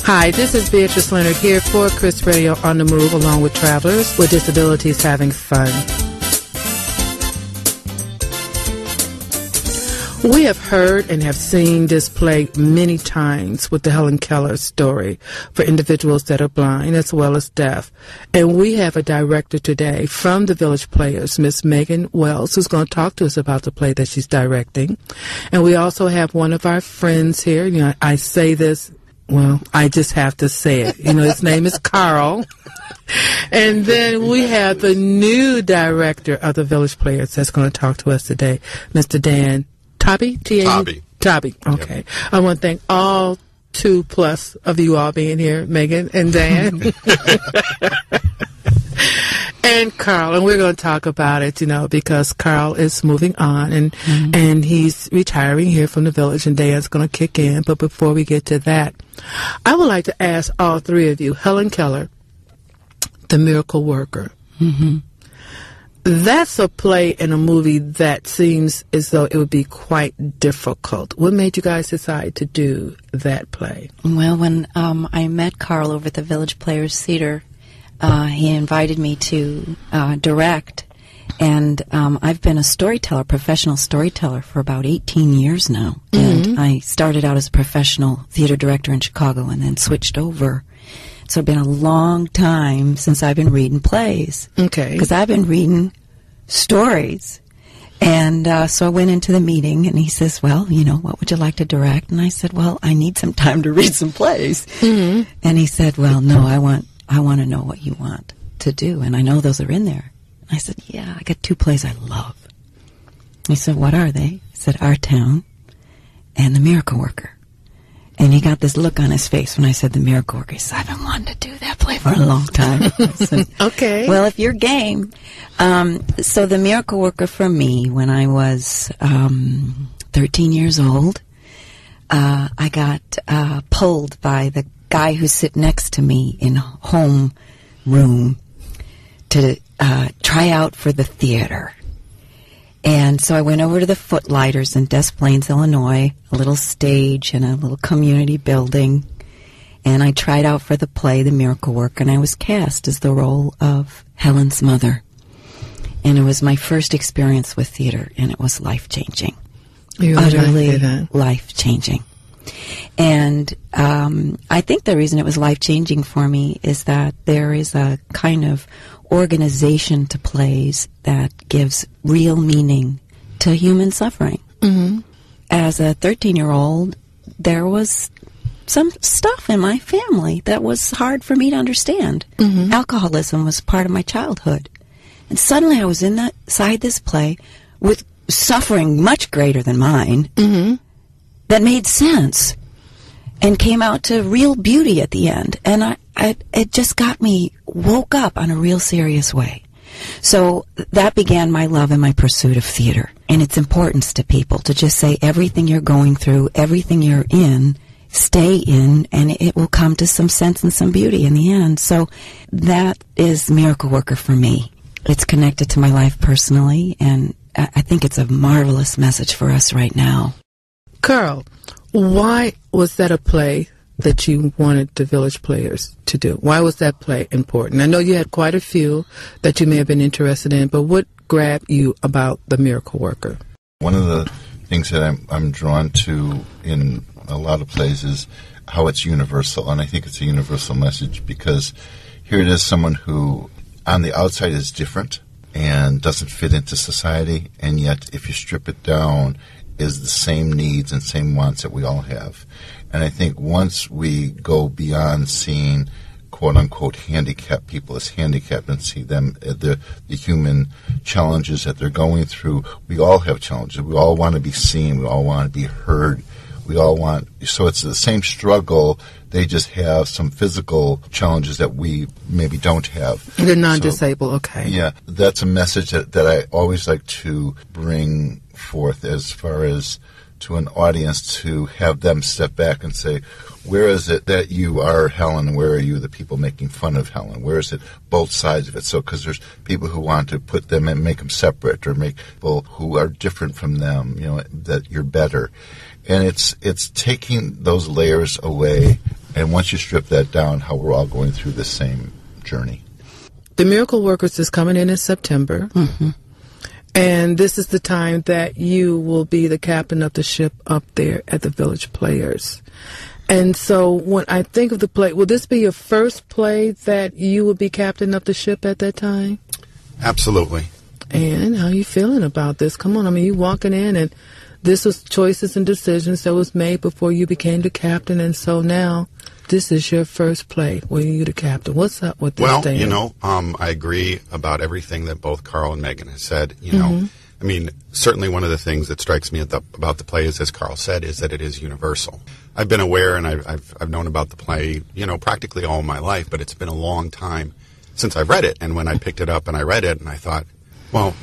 Hi, this is Beatrice Leonard here for Chris Radio on the Move, along with travelers with Disabilities Having Fun. We have heard and have seen this play many times with the Helen Keller story for individuals that are blind as well as deaf. And we have a director today from the Village Players, Miss Megan Wells, who's going to talk to us about the play that she's directing. And we also have one of our friends here. You know, I say this, well, I just have to say it. You know, his name is Carl. And then we have the new director of the Village Players that's going to talk to us today, Mr. Dan Taube? Taube. Okay. Yep. I want to thank all 2+ of you all being here, Megan and Dan. And Carl, and we're going to talk about it, you know, because Carl is moving on and he's retiring here from the Village, and Dan's going to kick in. But before we get to that, I would like to ask all three of you, Helen Keller, The Miracle Worker. Mm-hmm. That's a play and a movie that seems as though it would be quite difficult. What made you guys decide to do that play? Well, when I met Carl over at the Village Players Theater, he invited me to direct, and I've been a storyteller, professional storyteller, for about 18 years now. Mm-hmm. And I started out as a professional theater director in Chicago and then switched over. So it's been a long time since I've been reading plays. Okay. Because I've been reading stories. And so I went into the meeting, and he says, well, you know, what would you like to direct? And I said, well, I need some time to read some plays. Mm-hmm. And he said, well, no, I want to know what you want to do, and I know those are in there. And I said, yeah, I got 2 plays I love. He said, what are they? I said, Our Town and The Miracle Worker. And he got this look on his face when I said The Miracle Worker. He said, I've been wanting to do that play for a long time. I said, okay. Well, if you're game. So The Miracle Worker for me, when I was 13 years old, I got pulled by the guy who sit next to me in home room to try out for the theater. And so I went over to the Footlighters in Des Plaines, Illinois, a little stage in a little community building, and I tried out for the play The Miracle Worker, and I was cast as the role of Helen's mother. And it was my first experience with theater, and it was life-changing. Utterly life-changing. And I think the reason it was life-changing for me is that there is a kind of organization to plays that gives real meaning to human suffering. Mm-hmm. As a 13-year-old, there was some stuff in my family that was hard for me to understand. Mm-hmm. Alcoholism was part of my childhood. And suddenly I was inside this play with suffering much greater than mine. Mm-hmm. That made sense and came out to real beauty at the end. And it just got me woke up on a real serious way. So that began my love and my pursuit of theater and its importance to people, to just say everything you're going through, everything you're in, stay in, and it will come to some sense and some beauty in the end. So that is Miracle Worker for me. It's connected to my life personally, and I think it's a marvelous message for us right now. Carl, why was that a play that you wanted the Village Players to do? Why was that play important? I know you had quite a few that you may have been interested in, but what grabbed you about The Miracle Worker? One of the things that I'm drawn to in a lot of plays is how it's universal, and I think it's a universal message because here it is, someone who on the outside is different and doesn't fit into society, and yet if you strip it down, is the same needs and same wants that we all have. And I think once we go beyond seeing quote-unquote handicapped people as handicapped and see them, the human challenges that they're going through, we all have challenges. We all want to be seen. We all want to be heard. We all want, so it's the same struggle. They just have some physical challenges that we maybe don't have. They're non-disabled, so, okay. Yeah, that's a message that I always like to bring forth as far as to an audience, to have them step back and say, where is it that you are Helen? Where are you the people making fun of Helen? Where is it both sides of it? So, because there's people who want to put them and make them separate, or make people who are different from them, you know, that you're better. And it's taking those layers away And once you strip that down, how we're all going through the same journey. The Miracle Workers is coming in September. Mm-hmm. And this is the time that you will be the captain of the ship up there at the Village Players. And so when I think of the play, will this be your first play that you will be captain of the ship at that time? Absolutely. And how are you feeling about this? Come on, I mean, you walking in and this was choices and decisions that was made before you became the captain, and so now this is your first play where you're the captain. What's up with this, Dan? Well, I agree about everything that both Carl and Megan have said. You know, I mean, certainly one of the things that strikes me about the play is, as Carl said, is that it is universal. I've been aware and I've known about the play, practically all my life, but it's been a long time since I've read it. And when I picked it up and I read it, and I thought, well,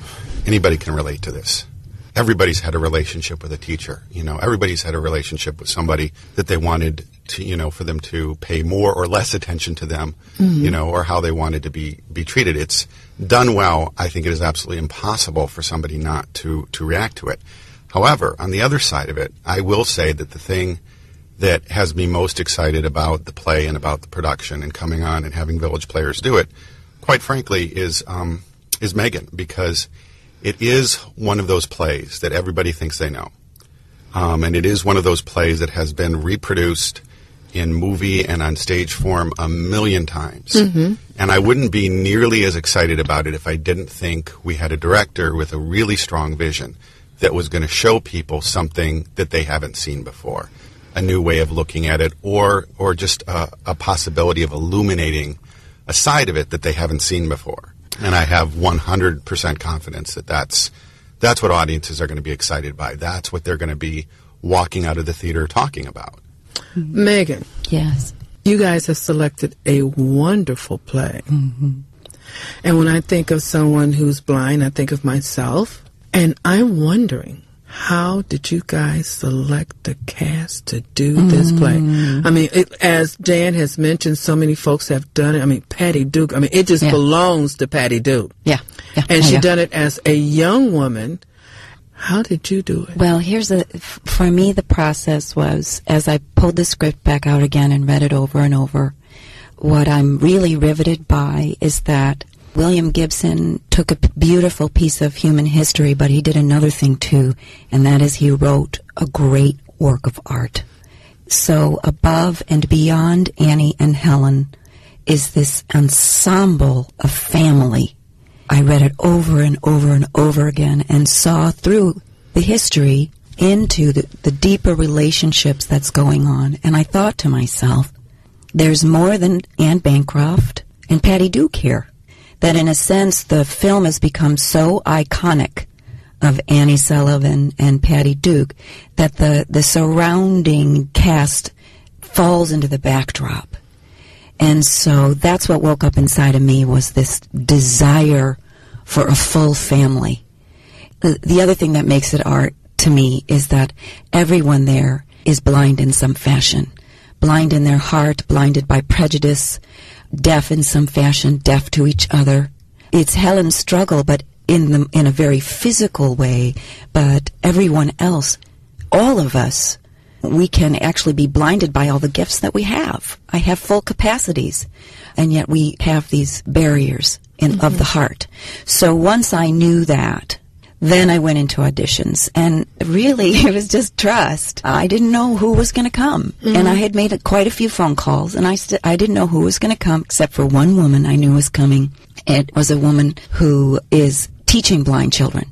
anybody can relate to this. Everybody's had a relationship with a teacher. Everybody's had a relationship with somebody that they wanted to, for them to pay more or less attention to them, or how they wanted to be treated. It's done well. I think it is absolutely impossible for somebody not to react to it. However, on the other side of it, I will say that the thing that has me most excited about the play and about the production and coming on and having Village Players do it, quite frankly, is Megan, because it is one of those plays that everybody thinks they know. And it is one of those plays that has been reproduced in movie and on stage form a million times. And I wouldn't be nearly as excited about it if I didn't think we had a director with a really strong vision that was going to show people something that they haven't seen before, a new way of looking at it, or just a possibility of illuminating a side of it that they haven't seen before. And I have 100% confidence that that's what audiences are going to be excited by. That's what they're going to be walking out of the theater talking about. Megan. Yes. You guys have selected a wonderful play. And when I think of someone who's blind, I think of myself. And I'm wondering, how did you guys select the cast to do this play? I mean, as Dan has mentioned, so many folks have done it. I mean, Patty Duke, it just belongs to Patty Duke. Yeah. And she done it as a young woman. How did you do it? Well, for me, the process was, as I pulled the script back out again and read it over and over, what I'm really riveted by is that William Gibson took a beautiful piece of human history, but he did another thing too, and that is he wrote a great work of art. So above and beyond Annie and Helen is this ensemble of family. I read it over and over and over again and saw through the history into the deeper relationships that's going on. And I thought to myself, there's more than Anne Bancroft and Patty Duke here. That in a sense the film has become so iconic of Anne Sullivan and Patty Duke that the surrounding cast falls into the backdrop. And so that's what woke up inside of me, was this desire for a full family. The other thing that makes it art to me is that everyone there is blind in some fashion. Blind in their heart, blinded by prejudice, deaf in some fashion, deaf to each other. It's Helen's struggle, but in a very physical way. But everyone else, all of us, we can actually be blinded by all the gifts that we have. I have full capacities, and yet we have these barriers of the heart. So once I knew that, then I went into auditions, and really it was just trust. I didn't know who was going to come, and I had made quite a few phone calls, and I didn't know who was going to come, except for one woman I knew was coming. It was a woman who is teaching blind children,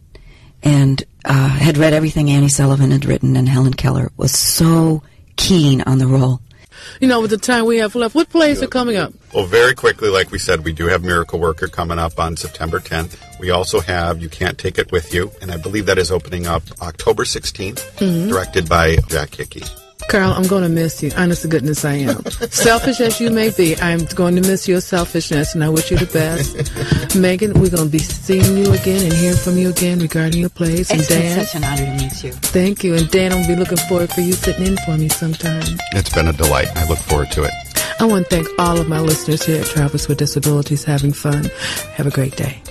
and had read everything Anne Sullivan had written, and Helen Keller was so keen on the role. With the time we have left, what plays are coming up? Well, very quickly, like we said, we do have Miracle Worker coming up on September 10th. We also have You Can't Take It With You, and I believe that is opening up October 16th, directed by Jack Hickey. Carl, I'm going to miss you. Honest to goodness, I am. Selfish as you may be, I'm going to miss your selfishness, and I wish you the best. Megan, we're going to be seeing you again and hearing from you again regarding your plays. And It's Dan, been such an honor to meet you. Thank you. And Dan, I'll be looking forward for you sitting in for me sometime. It's been a delight. I look forward to it. I want to thank all of my listeners here at Travelers with Disabilities Having Fun. Have a great day.